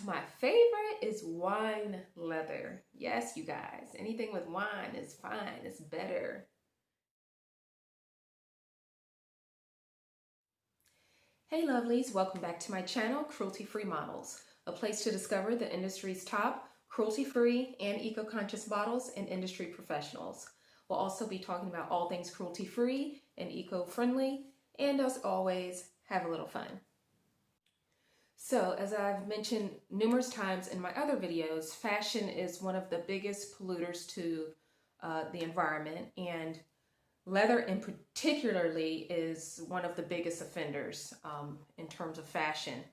my favorite is wine leather. Yes, you guys, anything with wine is fine, it's better. Hey lovelies, welcome back to my channel, Cruelty-Free Models, a place to discover the industry's top cruelty-free and eco-conscious models and industry professionals. We'll also be talking about all things cruelty-free and eco-friendly, and as always, have a little fun. So, as I've mentioned numerous times in my other videos, fashion is one of the biggest polluters to the environment, and leather in particularly is one of the biggest offenders in terms of fashion.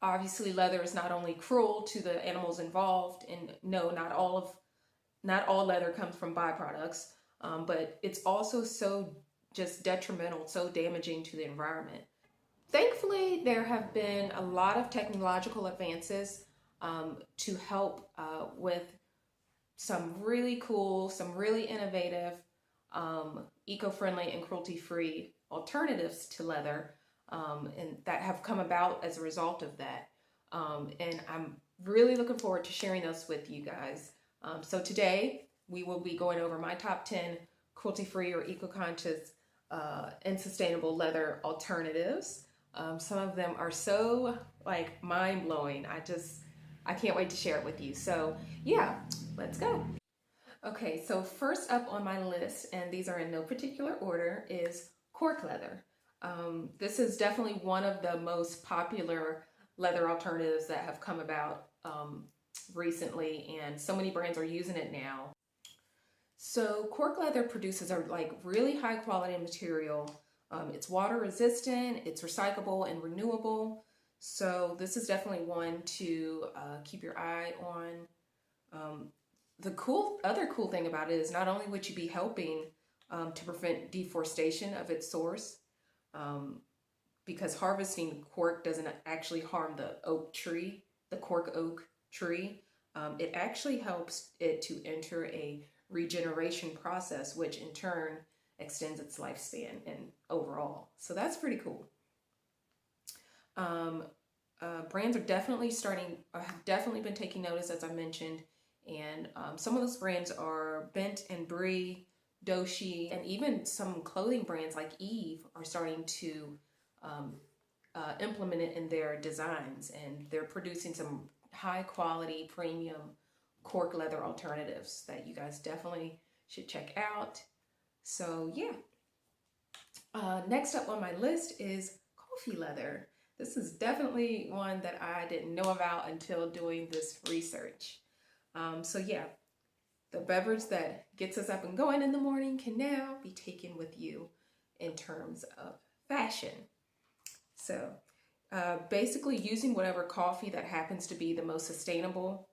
Obviously, leather is not only cruel to the animals involved, and no, not all leather comes from byproducts, but it's also so just detrimental, so damaging to the environment. Thankfully, there have been a lot of technological advances to help with some really cool, some really innovative, eco-friendly and cruelty-free alternatives to leather, and that have come about as a result of that. And I'm really looking forward to sharing those with you guys. So today we will be going over my top 10 cruelty-free or eco-conscious and sustainable leather alternatives. Some of them are so like mind-blowing. I can't wait to share it with you. So yeah, let's go. Okay, so first up on my list, and these are in no particular order, is Cork Leather. This is definitely one of the most popular leather alternatives that have come about recently, and so many brands are using it now. So Cork Leather produces a really high quality material. It's water resistant, it's recyclable and renewable. So this is definitely one to keep your eye on. The other cool thing about it is not only would you be helping to prevent deforestation of its source, because harvesting cork doesn't actually harm the oak tree, the cork oak tree. It actually helps it to enter a regeneration process, which in turn extends its lifespan and overall. So that's pretty cool. Brands are have definitely been taking notice, as I mentioned, and some of those brands are Bent and Brie, Doshi, and even some clothing brands like Eve are starting to implement it in their designs, and they're producing some high quality premium cork leather alternatives that you guys definitely should check out. So yeah. Next up on my list is coffee leather. This is definitely one that I didn't know about until doing this research. So yeah, the beverage that gets us up and going in the morning can now be taken with you in terms of fashion. So basically using whatever coffee that happens to be the most sustainable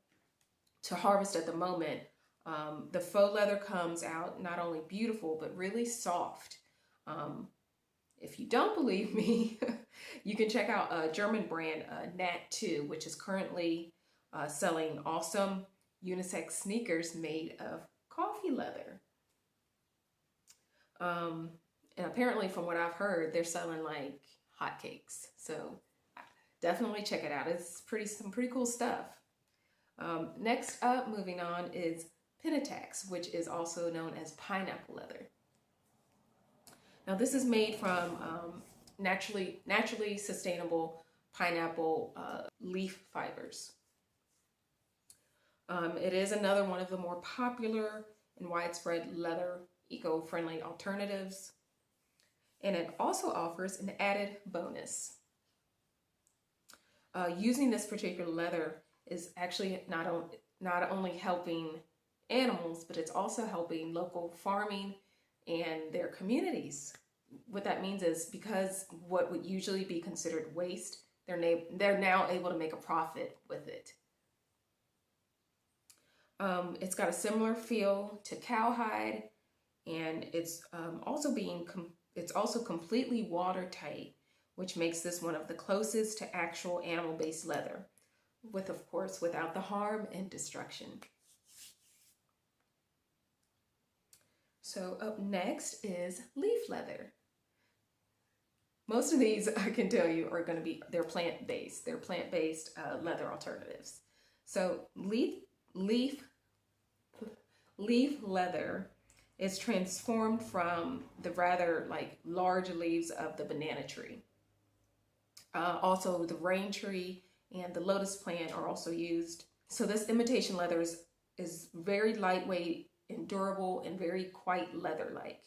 to harvest at the moment, the faux leather comes out not only beautiful, but really soft. If you don't believe me, you can check out a German brand, Nat2, which is currently selling awesome unisex sneakers made of coffee leather. And apparently from what I've heard, they're selling like hotcakes. So definitely check it out. It's some pretty cool stuff. Next up, moving on, is Pinatex, which is also known as pineapple leather. Now this is made from naturally sustainable pineapple leaf fibers. It is another one of the more popular and widespread leather eco-friendly alternatives, and it also offers an added bonus. Using this particular leather is actually not only helping animals, but it's also helping local farming and their communities. What that means is, because what would usually be considered waste, they're now able to make a profit with it. It's got a similar feel to cowhide, and it's also completely watertight, which makes this one of the closest to actual animal-based leather, of course, without the harm and destruction. So up next is leaf leather. Most of these, I can tell you, are going to be, they're plant-based. They're plant-based leather alternatives. So leaf leather is transformed from the rather like large leaves of the banana tree. Also, the rain tree and the lotus plant are also used. So this imitation leather is very lightweight and durable and very quite leather-like.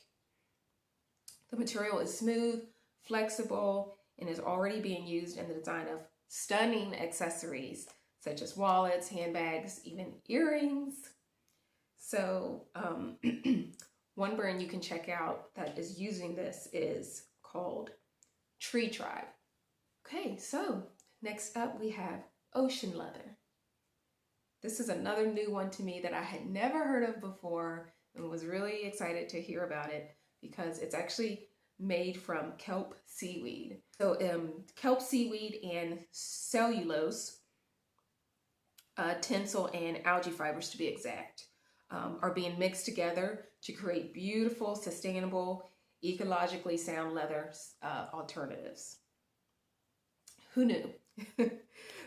The material is smooth, flexible, and is already being used in the design of stunning accessories such as wallets, handbags, even earrings. So one brand you can check out that is using this is called Tree Tribe. Okay, so next up we have ocean leather. This is another new one to me that I had never heard of before and was really excited to hear about it because it's actually made from kelp seaweed. So kelp seaweed and cellulose, tinsel, and algae fibers to be exact, are being mixed together to create beautiful, sustainable, ecologically sound leather alternatives. Who knew?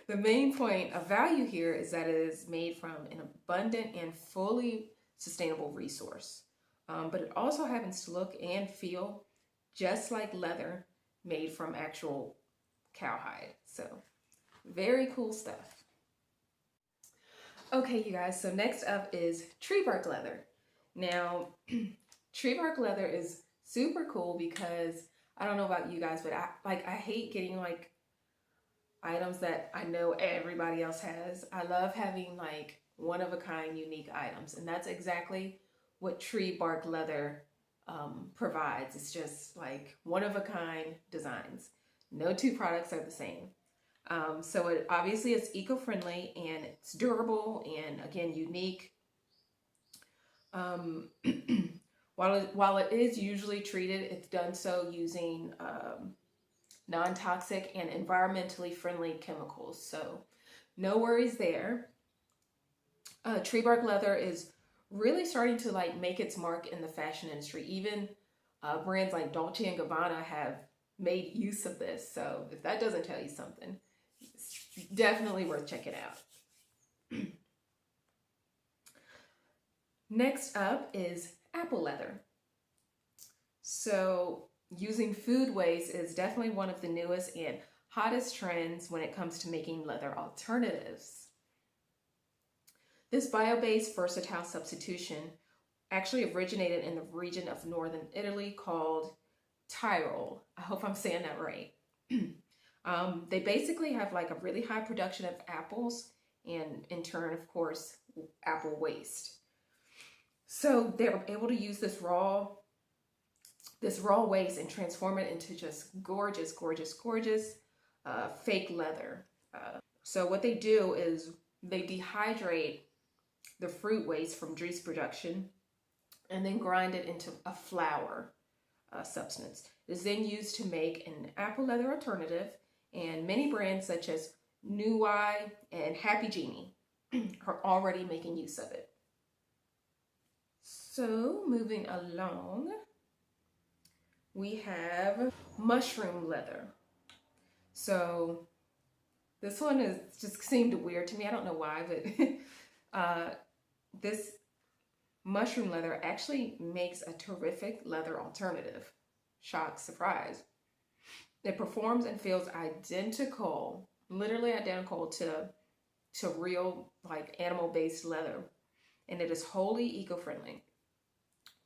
The main point of value here is that it is made from an abundant and fully sustainable resource. But it also happens to look and feel just like leather made from actual cowhide. So very cool stuff. Okay, you guys, so next up is tree bark leather. Now, tree bark leather is super cool because I don't know about you guys, but I hate getting like items that I know everybody else has. I love having like one-of-a-kind unique items, and that's exactly what tree bark leather provides. It's just like one-of-a-kind designs. No two products are the same. So it obviously is eco-friendly and it's durable and again unique. While it is usually treated, it's done so using non-toxic and environmentally friendly chemicals. So no worries there. Tree bark leather is really starting to like make its mark in the fashion industry. Even brands like Dolce & Gabbana have made use of this. So if that doesn't tell you something, it's definitely worth checking out. Next up is apple leather. So using food waste is definitely one of the newest and hottest trends when it comes to making leather alternatives. This bio-based versatile substitution actually originated in the region of northern Italy called Tyrol. I hope I'm saying that right. They basically have like a really high production of apples and in turn, of course, apple waste. So they're able to use this raw waste and transform it into just gorgeous, gorgeous, gorgeous fake leather. So what they do is they dehydrate the fruit waste from juice production and then grind it into a flour substance. It is then used to make an apple leather alternative, and many brands such as Nuai and Happy Genie are already making use of it. So moving along, we have mushroom leather. So this one is just seemed weird to me. I don't know why, but this mushroom leather actually makes a terrific leather alternative. Shock, surprise. It performs and feels identical, literally identical to real like animal-based leather, and it is wholly eco-friendly.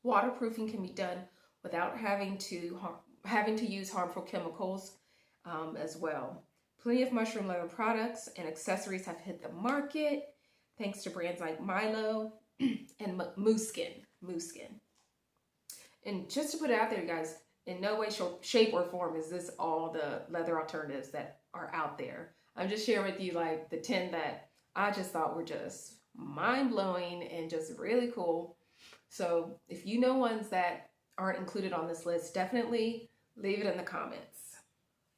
Waterproofing can be done without having to use harmful chemicals as well. Plenty of mushroom leather products and accessories have hit the market thanks to brands like Mylo and Muskin. And just to put it out there, you guys, in no way, shape, or form is this all the leather alternatives that are out there. I'm just sharing with you like the 10 that I just thought were just mind-blowing and just really cool. So if you know ones that aren't included on this list, definitely leave it in the comments.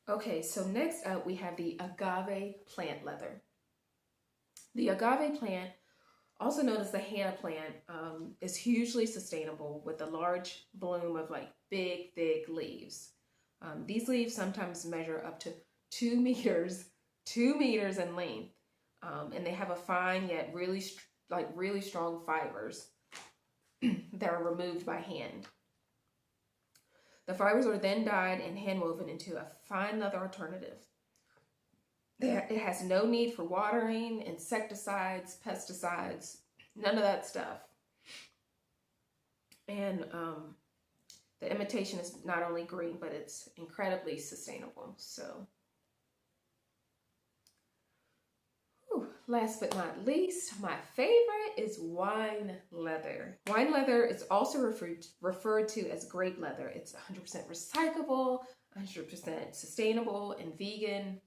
Okay, so next up we have the agave plant leather. The agave plant, also known as the Hannah plant, is hugely sustainable with a large bloom of like big, thick leaves. These leaves sometimes measure up to 2 meters in length, and they have a fine yet really strong fibers that are removed by hand. The fibers are then dyed and hand woven into a fine leather alternative. It has no need for watering, insecticides, pesticides, none of that stuff. And the imitation is not only green, but it's incredibly sustainable. So, last but not least, my favorite is wine leather. Wine leather is also referred to as grape leather. It's 100% recyclable, 100% sustainable, and vegan.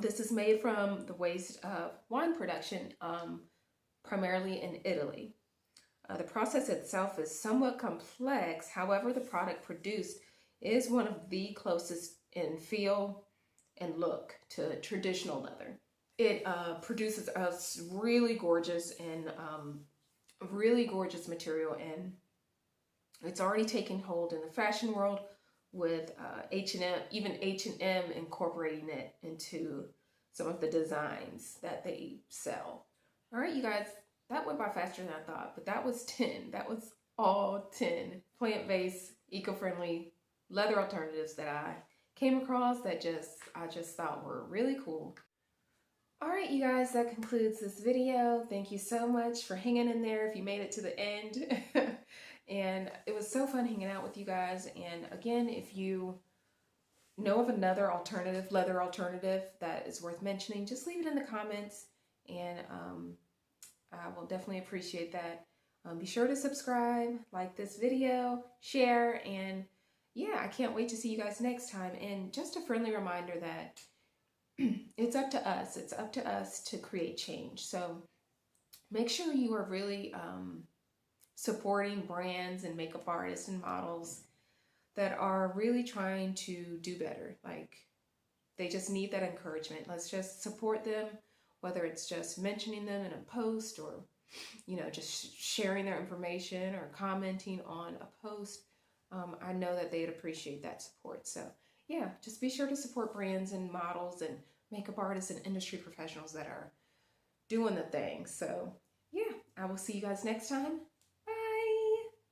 This is made from the waste of wine production, primarily in Italy. The process itself is somewhat complex. However, the product produced is one of the closest in feel and look to traditional leather. It produces a really gorgeous material, and it's already taken hold in the fashion world, with H&M, even H&M incorporating it into some of the designs that they sell. All right, you guys, that went by faster than I thought, but that was 10. That was all 10 plant-based, eco-friendly leather alternatives that I came across that I just thought were really cool. All right, you guys, that concludes this video. Thank you so much for hanging in there if you made it to the end. And it was so fun hanging out with you guys. And again, if you know of another leather alternative that is worth mentioning, just leave it in the comments, and I will definitely appreciate that. Be sure to subscribe, like this video, share, and yeah, I can't wait to see you guys next time. And just a friendly reminder that it's up to us. It's up to us to create change. So make sure you are really supporting brands and makeup artists and models that are really trying to do better. Like, they just need that encouragement. Let's just support them, whether it's just mentioning them in a post, or just sharing their information or commenting on a post. I know that they'd appreciate that support. So yeah, just be sure to support brands and models and makeup artists and industry professionals that are doing the thing. So yeah, I will see you guys next time.